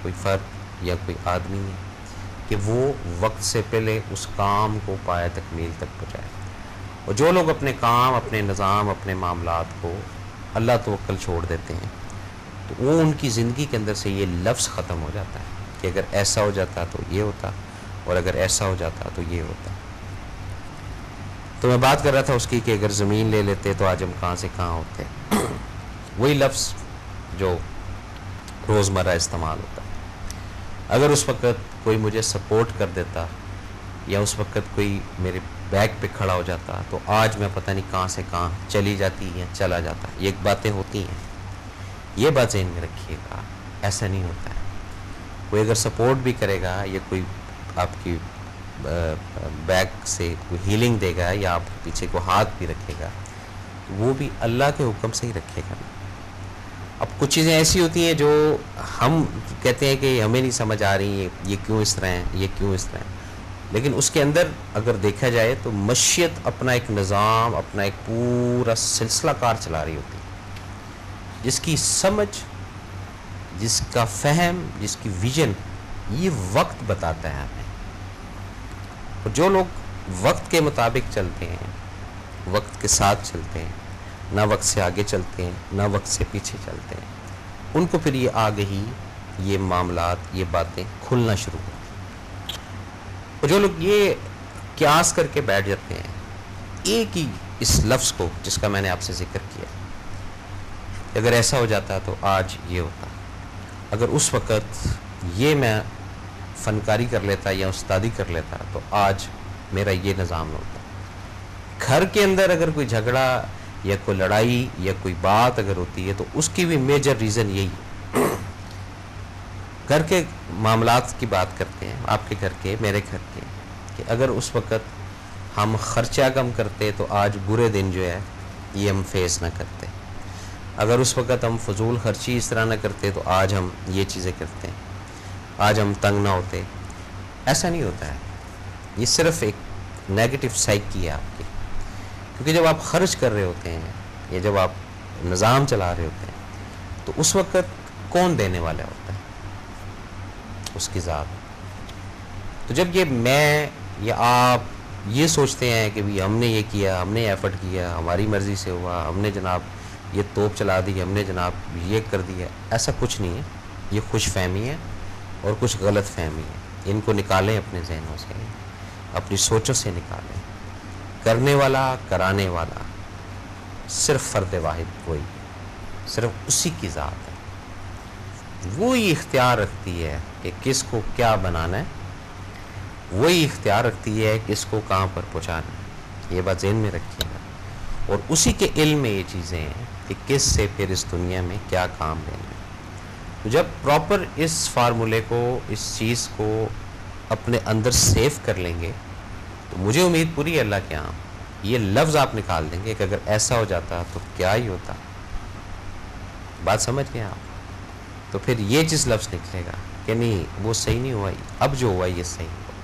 کوئی فرد یا کوئی آدمی ہے کہ وہ وقت سے پہلے اس کام کو پایہ تکمیل تک پہنچائے. اور جو لوگ اپنے کام، اپنے نظام، اپنے معاملات کو اللہ توکل چھوڑ دیتے ہیں تو وہ ان کی زندگی کے اندر سے یہ لفظ ختم ہو جاتا ہے کہ اگر ایسا ہو جاتا تو یہ ہوتا، اور اگر ایسا ہو جاتا تو یہ ہوتا. تو میں بات کر رہا تھا اس کی کہ اگر زمین لے لیتے تو آج ہم کہاں سے کہاں ہوتے. وہی لفظ جو روزمرہ استعمال ہوتا ہے. اگر اس وقت کوئی مجھے سپورٹ کر دیتا یا اس وقت کوئی میرے بیک پہ کھڑا ہو جاتا تو آج میں پتہ نہیں کہاں سے کہاں چلی جاتی یا چلا جاتا. یہ ایک باتیں ہوتی ہیں، یہ بات ذہن میں رکھیے گا. ایسا نہیں ہوتا ہے. کوئی اگر سپورٹ بھی کرے گا یا کوئی آپ کی بیک سے کوئی ہیلنگ دے گا یا آپ کے پیچھے کو ہاتھ بھی رکھے گا وہ بھی اللہ کے حکم سے ہی رکھے گا. اب کچھ چیزیں ایسی ہوتی ہیں جو ہم کہتے ہیں کہ ہمیں نہیں سمجھ آ رہی ہیں، یہ کیوں اس طرح ہیں، یہ کیوں اس طرح ہیں، لیکن اس کے اندر اگر دیکھا جائے تو مشیت اپنا ایک نظام، اپنا ایک پورا سلسلہ کار چلا رہی ہوتی ہے، جس کی سمجھ، جس کا فہم، جس کی ویژن یہ وقت بتاتا ہے ہمیں. اور جو لوگ وقت کے مطابق چلتے ہیں، وقت کے ساتھ چلتے ہیں، نہ وقت سے آگے چلتے ہیں نہ وقت سے پیچھے چلتے ہیں، ان کو پھر یہ آگے ہی یہ معاملات، یہ باتیں کھلنا شروع ہوتی ہیں. اور جو لوگ یہ قیاس کر کے بیٹھ جاتے ہیں ایک ہی اس لفظ کو جس کا میں نے آپ سے ذکر کیا کہ اگر ایسا ہو جاتا تو آج یہ ہوتا، اگر اس وقت یہ میں فنکاری کر لیتا یا استادی کر لیتا تو آج میرا یہ نظام نہ ہوتا. گھر کے اندر اگر کوئی جھگڑا یا کوئی لڑائی یا کوئی بات اگر ہوتی ہے تو اس کی بھی میجر ریزن یہی ہے. گھر کے معاملات کی بات کرتے ہیں، آپ کے گھر کے، میرے گھر کے، کہ اگر اس وقت ہم خرچہ کم کرتے تو آج برے دن جو ہے یہ ہم فیس نہ کرتے. اگر اس وقت ہم فضول خرچی اس طرح نہ کرتے تو آج ہم یہ چیزیں کرتے ہیں، آج ہم تنگ نہ ہوتے. ایسا نہیں ہوتا ہے. یہ صرف ایک نیگیٹو سائیکی ہے آپ کی، کیونکہ جب آپ خرچ کر رہے ہوتے ہیں یا جب آپ نظام چلا رہے ہوتے ہیں تو اس وقت کون دینے والا ہوتا ہے؟ اس کی ذات. تو جب یہ میں یا آپ یہ سوچتے ہیں کہ بھی ہم نے یہ کیا، ہم نے ایفرٹ کیا، ہماری مرضی سے ہوا، ہم نے جناب یہ توپ چلا دی، ہم نے جناب یہ کر دیا، ایسا کچھ نہیں ہے. یہ خوش فہمی ہے اور کچھ غلط فہمی ہے. ان کو نکالیں اپنے ذہنوں سے، اپنی سوچوں سے نکالیں. کرنے والا، کرانے والا صرف فرد واحد وہی ہے، صرف اسی کی ذات ہے. وہی اختیار رکھتی ہے کہ کس کو کیا بنانا ہے، وہی اختیار رکھتی ہے کس کو کہاں پر پہنچانا ہے. یہ بات ذہن میں رکھیے گا. اور اسی کے علم میں یہ چیزیں ہیں کہ کس سے پھر اس دنیا میں کیا کام لینا ہے. تو جب پراپر اس فارمولے کو، اس چیز کو اپنے اندر سیو کر لیں گے تو مجھے امید پوری ہے اللہ کے ہاں یہ لفظ آپ نکال دیں گے کہ اگر ایسا ہو جاتا تو کیا ہی ہوتا. بات سمجھ گئے آپ؟ تو پھر یہ چیز لفظ نکلے گا کہ نہیں وہ صحیح نہیں ہوا، اب جو ہوا یہ صحیح ہوا.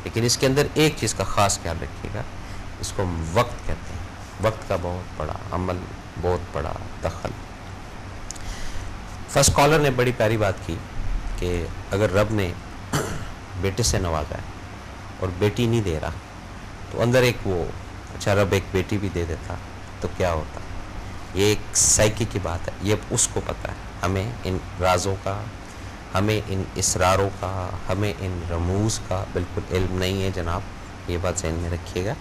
لیکن اس کے اندر ایک چیز کا خاص خیال رکھیے گا، اس کو ہم وقت کہتے ہیں. وقت کا بہت بڑا عمل، بہت بڑا دخل. فرسٹ کالر نے بڑی پیاری بات کی کہ اگر رب نے بیٹے سے نوازا ہے اور بیٹی نہیں دے رہا تو اندر ایک وہ اچھا رب ایک بیٹی بھی دے دیتا تو کیا ہوتا. یہ ایک سائیکی کی بات ہے. یہ اس کو پتہ ہے. ہمیں ان رازوں کا، ہمیں ان اسراروں کا، ہمیں ان رموز کا بالکل علم نہیں ہے جناب. یہ بات ذہن میں رکھیے گا.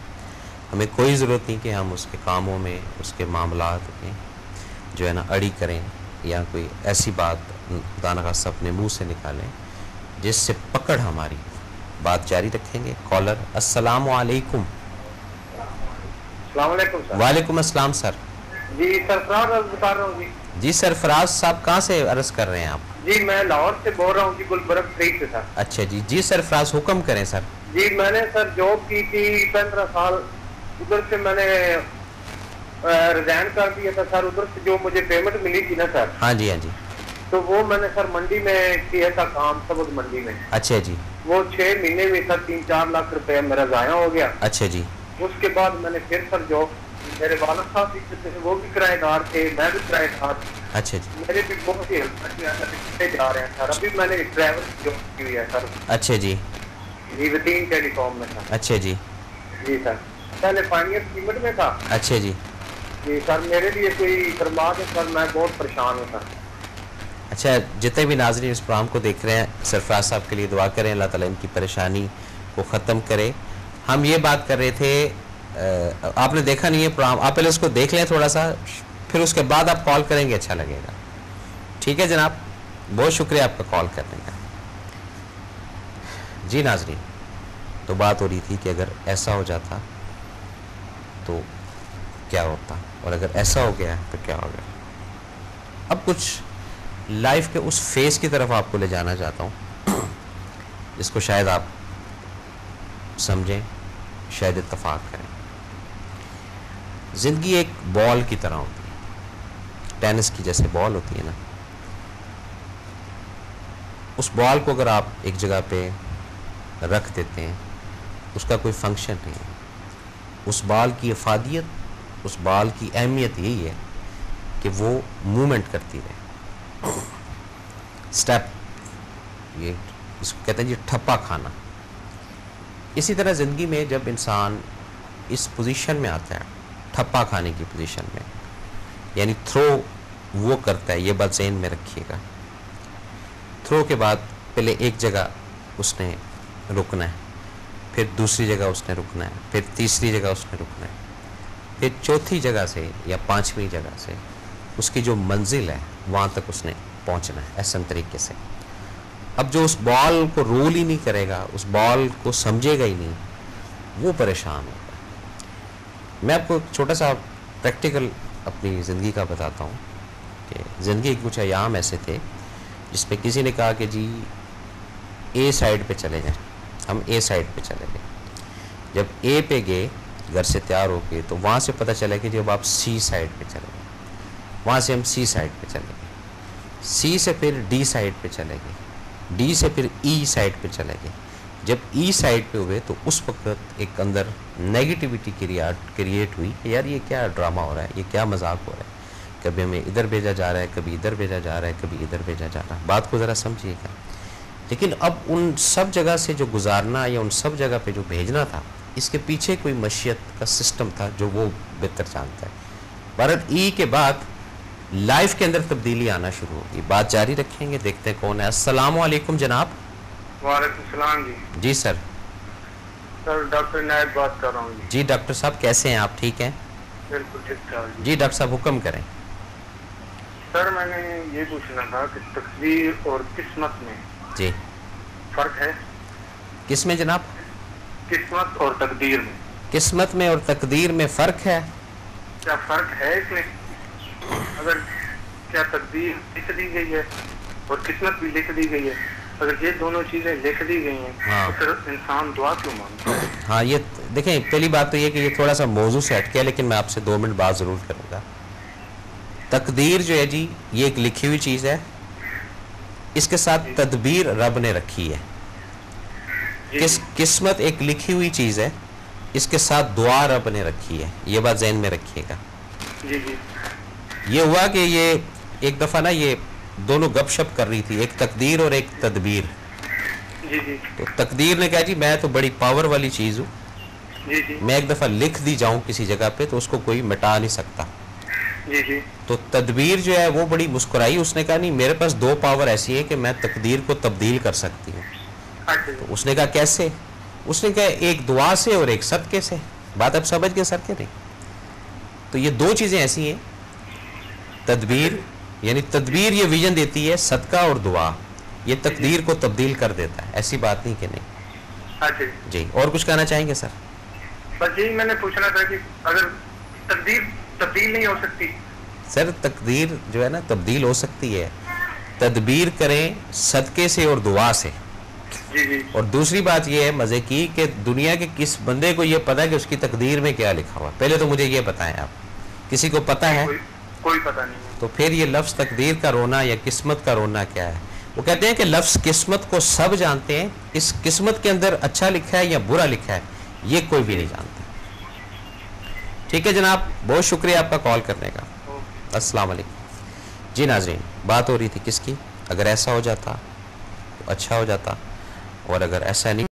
ہمیں کوئی ضرورت نہیں کہ ہم اس کے کاموں میں، اس کے معاملات میں جو ہے نا اڑی کریں یا کوئی ایسی بات خدا نخواستہ اپنے منہ سے نکالیں جس سے پکڑ ہماری. بات جاری رکھیں گے. کالر السلام علیکم. السلام علیکم سر. وعلیکم السلام سر. جی سرفراز عرض بتا رہا ہوں. جی سرفراز صاحب کہاں سے عرض کر رہے ہیں آپ؟ جی میں لاہور سے بول رہا ہوں جی، گلبرگ اسٹریٹ سے سر. اچھا جی. جی سرفراز حکم کریں سر. جی میں نے سر جاب کی تھی 15 سال، ادھر سے میں نے ریزائن کر دیا تھا سر. ادھر سے جو مجھے پیمنٹ ملی تھی نا سر، ہاں جی ہاں جی، تو وہ میں نے سر منڈی میں کیا تھا کام، سبز منڈی میں. اچھا جی. وہ 6 مہینے میں سر 3-4 لاکھ روپے میرا ضائع ہو گیا. اچھا جی. اس کے بعد میں نے پھر سر جاب میرے والد صاحب بھی تھے، وہ بھی کرایہ دار تھے، میں بھی کرایہ دار تھا. اچھا جی. میرے بھی بہت ہی ہیلپ جا رہے ہیں سر. ابھی میں نے ڈرائیور کی جاب کی ہوئی ہے سر. اچھا جی. جی وطین ٹیلی کام میں تھا. اچھا جی. جی سر پہلے پائنیئر سیمنٹ میں تھا. اچھا جی. جی سر میرے لیے کوئی فرما دے سر، میں بہت پریشان ہوں سر. اچھا جتنے بھی ناظرین اس پروگرام کو دیکھ رہے ہیں سرفراز صاحب کے لیے دعا کریں، اللہ تعالیٰ ان کی پریشانی کو ختم کرے. ہم یہ بات کر رہے تھے، آپ نے دیکھا نہیں ہے پروگرام، آپ پہلے اس کو دیکھ لیں تھوڑا سا، پھر اس کے بعد آپ کال کریں گے، اچھا لگے گا. ٹھیک ہے جناب، بہت شکریہ آپ کا کال کرنے کا. جی ناظرین، تو بات ہو رہی تھی کہ اگر ایسا ہو جاتا تو کیا ہوتا، اور اگر ایسا ہو گیا تو کیا ہو گیا. اب کچھ لائف کے اس فیز کی طرف آپ کو لے جانا چاہتا ہوں جس کو شاید آپ سمجھیں، شاید اتفاق کریں. زندگی ایک بال کی طرح ہوتی ہے، ٹینس کی جیسے بال ہوتی ہے نا. اس بال کو اگر آپ ایک جگہ پہ رکھ دیتے ہیں، اس کا کوئی فنکشن نہیں ہے. اس بال کی افادیت، اس بال کی اہمیت یہی ہے کہ وہ موومنٹ کرتی رہے. سٹیپ، یہ اس کو کہتے ہیں جی ٹھپا کھانا. اسی طرح زندگی میں جب انسان اس پوزیشن میں آتا ہے، ٹھپا کھانے کی پوزیشن میں، یعنی تھرو وہ کرتا ہے، یہ بات ذہن میں رکھیے گا. تھرو کے بعد پہلے ایک جگہ اس نے رکنا ہے، پھر دوسری جگہ اس نے رکنا ہے، پھر تیسری جگہ اس نے رکنا ہے، پھر چوتھی جگہ سے یا پانچویں جگہ سے اس کی جو منزل ہے وہاں تک اس نے پہنچنا ہے احسن طریقے سے. اب جو اس بال کو رول ہی نہیں کرے گا، اس بال کو سمجھے گا ہی نہیں، وہ پریشان ہوگا. میں آپ کو ایک چھوٹا سا پریکٹیکل اپنی زندگی کا بتاتا ہوں کہ زندگی کے کچھ ایام ایسے تھے جس پہ کسی نے کہا کہ جی اے سائڈ پہ چلے جائیں. ہم اے سائڈ پہ چلے گئے. جب اے پہ گئے گھر سے تیار ہو کے، تو وہاں سے پتہ چلا کہ جب آپ سی سائڈ پہ چلے گئے. وہاں سے ہم سی سائڈ پہ چلے گئے، سی سے پھر ڈی سائڈ پہ چلے گئے، ڈی سے پھر ای سائڈ پہ چلے گئے. جب ای سائڈ پہ ہوئے تو اس وقت ایک اندر نیگیٹیوٹی کریٹ ہوئی کہ یار یہ کیا ڈرامہ ہو رہا ہے، یہ کیا مذاق ہو رہا ہے. کبھی ہمیں ادھر بھیجا جا رہا ہے، کبھی ادھر بھیجا جا رہا ہے، کبھی ادھر بھیجا جا رہا ہے. بات کو ذرا سمجھیے گا. لیکن اب ان سب جگہ سے جو گزارنا یا ان سب جگہ پہ جو بھیجنا تھا، اس کے پیچھے کوئی مشیت کا سسٹم تھا جو وہ بہتر جانتا ہے. بھارت ای کے بعد لائف کے اندر تبدیلی آنا شروع ہوگی. بات جاری رکھیں گے، دیکھتے ہیں کون ہے. السلام علیکم جناب. وعلیکم السلام جی. جی سر. سر ڈاکٹر نائب بات کر رہا ہوں جی. جی ڈاکٹر صاحب کیسے ہیں آپ؟ ٹھیک ہیں؟ بالکل ٹھیک ٹھاک جی ڈاکٹر صاحب حکم کریں. سر میں نے یہ پوچھنا تھا کہ تقدیر اور قسمت میں جی فرق ہے. کس میں جناب؟ قسمت اور تقدیر میں. قسمت میں اور تقدیر میں فرق ہے؟ کیا فرق ہے اس میں؟ اگر کیا تقدیر لکھ دی گئی ہے اور قسمت بھی لکھ دی گئی ہے، اگر یہ دونوں چیزیں لکھ دی گئی ہیں تو پھر انسان دعا کیوں مانگتا ہے؟ ہاں یہ دیکھیں، پہلی بات تو یہ کہ یہ تھوڑا سا موضوع سے ہٹ کے، لیکن میں آپ سے 2 منٹ بات ضرور کروں گا. تقدیر جو ہے جی یہ ایک لکھی ہوئی چیز ہے، اس کے ساتھ تدبیر رب نے رکھی ہے. قسمت ایک لکھی ہوئی چیز ہے، اس کے ساتھ دعا رب نے رکھی ہے. یہ بات ذہن میں رکھیے گا. جی جی. یہ ہوا کہ یہ ایک دفعہ نا یہ دونوں گپ شپ کر رہی تھی، ایک تقدیر اور ایک تدبیر. جی جی. تو تقدیر نے کہا جی میں تو بڑی پاور والی چیز ہوں، جی جی. میں ایک دفعہ لکھ دی جاؤں کسی جگہ پہ تو اس کو کوئی مٹا نہیں سکتا. جی جی. تو تدبیر جو ہے وہ بڑی مسکرائی، اس نے کہا نہیں میرے پاس 2 پاور ایسی ہے کہ میں تقدیر کو تبدیل کر سکتی ہوں. تو اس نے کہا کیسے؟ اس نے کہا ایک دعا سے اور ایک صدقے سے. بات اب سمجھ گئے سر کے نہیں؟ تو یہ 2 چیزیں ایسی ہیں. تدبیر یعنی تدبیر یہ ویژن دیتی ہے، صدقہ اور دعا یہ تقدیر کو تبدیل کر دیتا ہے. ایسی بات نہیں کہ نہیں. جی اور کچھ کہنا چاہیں گے سر؟ بس یہی میں نے پوچھنا تھا کہ اگر تقدیر تبدیل نہیں ہو سکتی. سر تقدیر جو ہے نا تبدیل ہو سکتی ہے. تدبیر کریں صدقے سے اور دعا سے. جی جی. اور دوسری بات یہ ہے مزے کی کہ دنیا کے کس بندے کو یہ پتا ہے کہ اس کی تقدیر میں کیا لکھا ہوا؟ پہلے تو مجھے یہ بتائیں آپ، کسی کو پتا ہے؟ کوئی پتہ نہیں. تو پھر یہ لفظ تقدیر کا رونا یا قسمت کا رونا کیا ہے؟ وہ کہتے ہیں کہ لفظ قسمت کو سب جانتے ہیں، اس قسمت کے اندر اچھا لکھا ہے یا برا لکھا ہے یہ کوئی بھی نہیں جانتا. ٹھیک ہے جناب، بہت شکریہ آپ کا کال کرنے کا. السلام علیکم. جی ناظرین، بات ہو رہی تھی کس کی؟ اگر ایسا ہو جاتا تو اچھا ہو جاتا، اور اگر ایسا نہیں